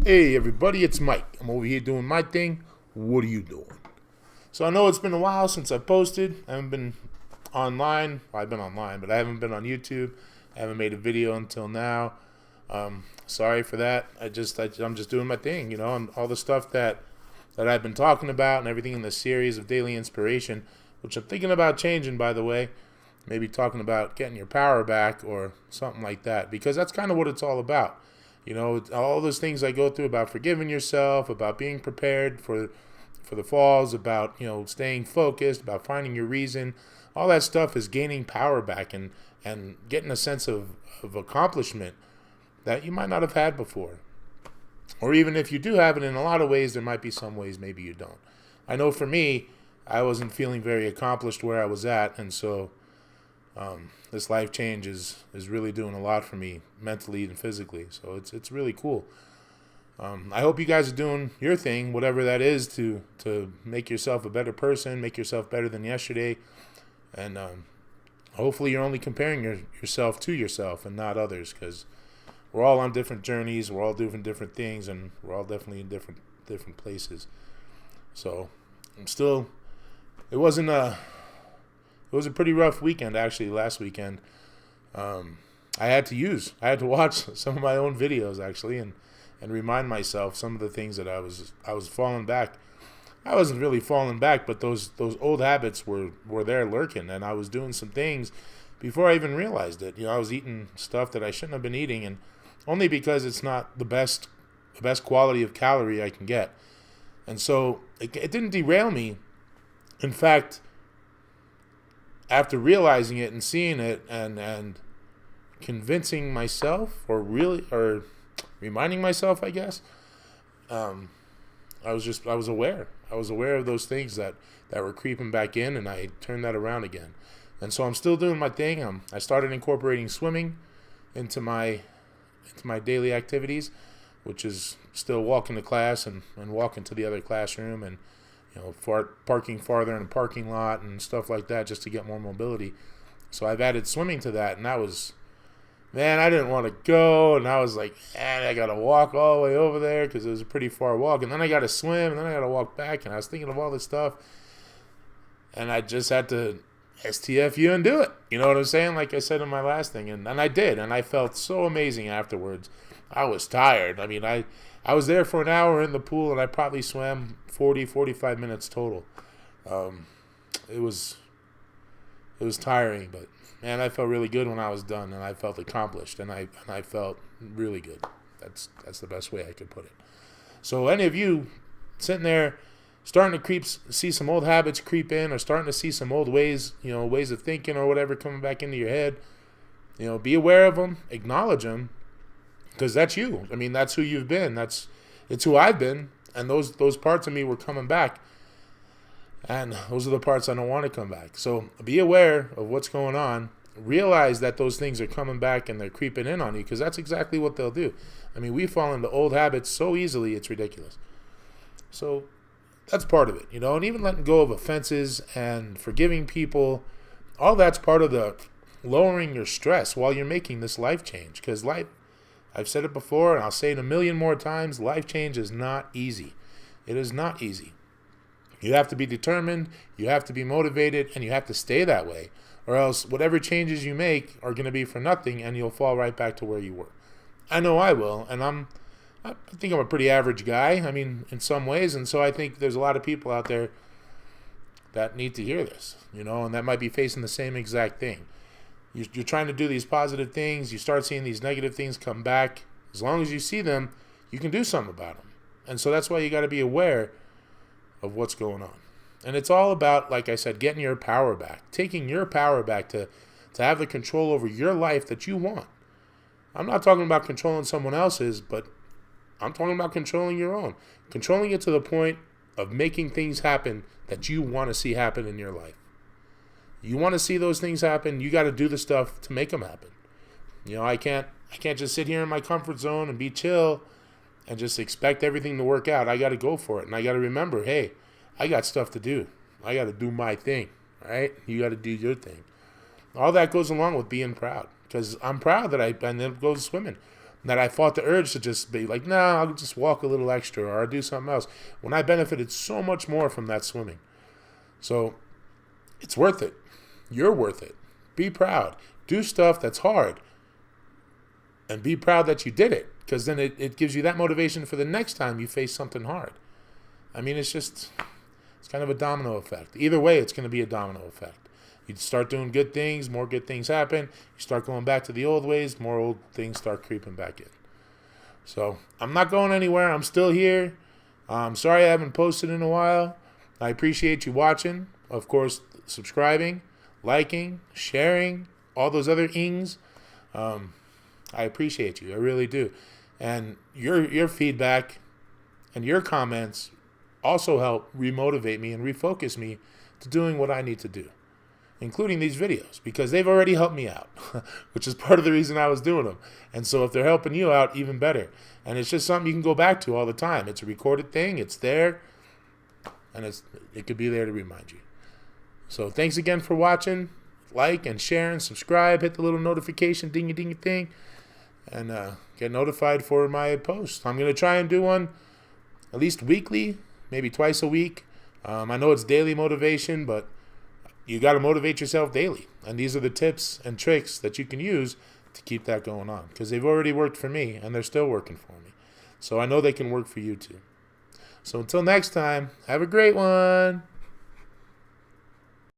Hey everybody, it's Mike. I'm over here doing my thing. What are you doing? So I know it's been a while since I posted. I haven't been online. Well, I've been online, but I haven't been on YouTube. I haven't made a video until now. Sorry for that. I'm just doing my thing, and all the stuff that I've been talking about and everything in the series of daily inspiration, which I'm thinking about changing, by the way. Maybe talking about getting your power back or something like that, because that's kind of what it's all about. All those things I go through about forgiving yourself, about being prepared for the falls, about, staying focused, about finding your reason. All that stuff is gaining power back and getting a sense of accomplishment that you might not have had before. Or even if you do have it, in a lot of ways, there might be some ways maybe you don't. I know for me, I wasn't feeling very accomplished where I was at, and so this life change is really doing a lot for me mentally and physically. So it's really cool. I hope you guys are doing your thing, whatever that is, to make yourself a better person, make yourself better than yesterday, and hopefully you're only comparing yourself to yourself and not others, because we're all on different journeys, we're all doing different things, and we're all definitely in different places. So it wasn't It was a pretty rough weekend, actually, last weekend. I had to watch some of my own videos, actually, and remind myself some of the things that I was falling back. I wasn't really falling back, but those old habits were there lurking, and I was doing some things before I even realized it. I was eating stuff that I shouldn't have been eating, and only because it's not the best quality of calorie I can get. And so it didn't derail me. In fact, after realizing it and seeing it and convincing myself or reminding myself, I guess, I was aware. I was aware of those things that were creeping back in, and I turned that around again. And so I'm still doing my thing. I started incorporating swimming into my daily activities, which is still walking to class and walking to the other classroom and parking farther in the parking lot and stuff like that, just to get more mobility. So I've added swimming to that, and that was, man, I didn't want to go, and I was like, I got to walk all the way over there because it was a pretty far walk, and then I got to swim, and then I got to walk back, and I was thinking of all this stuff, and I just had to STFU and do it. You know what I'm saying? Like I said in my last thing, and I did, and I felt so amazing afterwards. I was tired. I mean, I was there for an hour in the pool, and I probably swam 45 minutes total. It was tiring, but man, I felt really good when I was done, and I felt accomplished, and I felt really good. That's the best way I could put it. So any of you sitting there starting to see some old habits creep in, or starting to see some old ways of thinking or whatever coming back into your head, be aware of them, acknowledge them, because that's you. I mean, that's who you've been. It's who I've been, and those parts of me were coming back, and those are the parts I don't want to come back. So be aware of what's going on. Realize that those things are coming back and they're creeping in on you, because that's exactly what they'll do. I mean, we fall into old habits so easily, it's ridiculous. So that's part of it, and even letting go of offenses and forgiving people, all that's part of the lowering your stress while you're making this life change, because I've said it before, and I'll say it a million more times, life change is not easy. It is not easy. You have to be determined, you have to be motivated, and you have to stay that way, or else whatever changes you make are going to be for nothing, and you'll fall right back to where you were. I know I will, and I think I'm a pretty average guy, I mean, in some ways, and so I think there's a lot of people out there that need to hear this, and that might be facing the same exact thing. You're trying to do these positive things. You start seeing these negative things come back. As long as you see them, you can do something about them. And so that's why you got to be aware of what's going on. And it's all about, like I said, getting your power back, taking your power back to have the control over your life that you want. I'm not talking about controlling someone else's, but I'm talking about controlling your own. Controlling it to the point of making things happen that you want to see happen in your life. You want to see those things happen, you got to do the stuff to make them happen. I can't just sit here in my comfort zone and be chill and just expect everything to work out. I got to go for it, and I got to remember, hey, I got stuff to do. I got to do my thing, right? You got to do your thing. All that goes along with being proud, because I'm proud that and then it goes swimming. that I fought the urge to just be like, nah, I'll just walk a little extra or I'll do something else, when I benefited so much more from that swimming. So it's worth it. You're worth it. Be proud. Do stuff that's hard. And be proud that you did it, because then it gives you that motivation for the next time you face something hard. I mean, it's kind of a domino effect. Either way, it's going to be a domino effect. You start doing good things, more good things happen. You start going back to the old ways, more old things start creeping back in. So I'm not going anywhere. I'm still here. I'm sorry I haven't posted in a while. I appreciate you watching. Of course, subscribing, liking, sharing, all those other ings. I appreciate you. I really do. And your feedback and your comments also help remotivate me and refocus me to doing what I need to do, including these videos, because they've already helped me out, which is part of the reason I was doing them. And so if they're helping you out, even better. And it's just something you can go back to all the time. It's a recorded thing. It's there. And it could be there to remind you. So thanks again for watching. Like and share and subscribe. Hit the little notification dingy thing. And get notified for my posts. I'm going to try and do one at least weekly, maybe twice a week. I know it's daily motivation, but you got to motivate yourself daily. And these are the tips and tricks that you can use to keep that going on, because they've already worked for me and they're still working for me. So I know they can work for you too. So until next time, have a great one.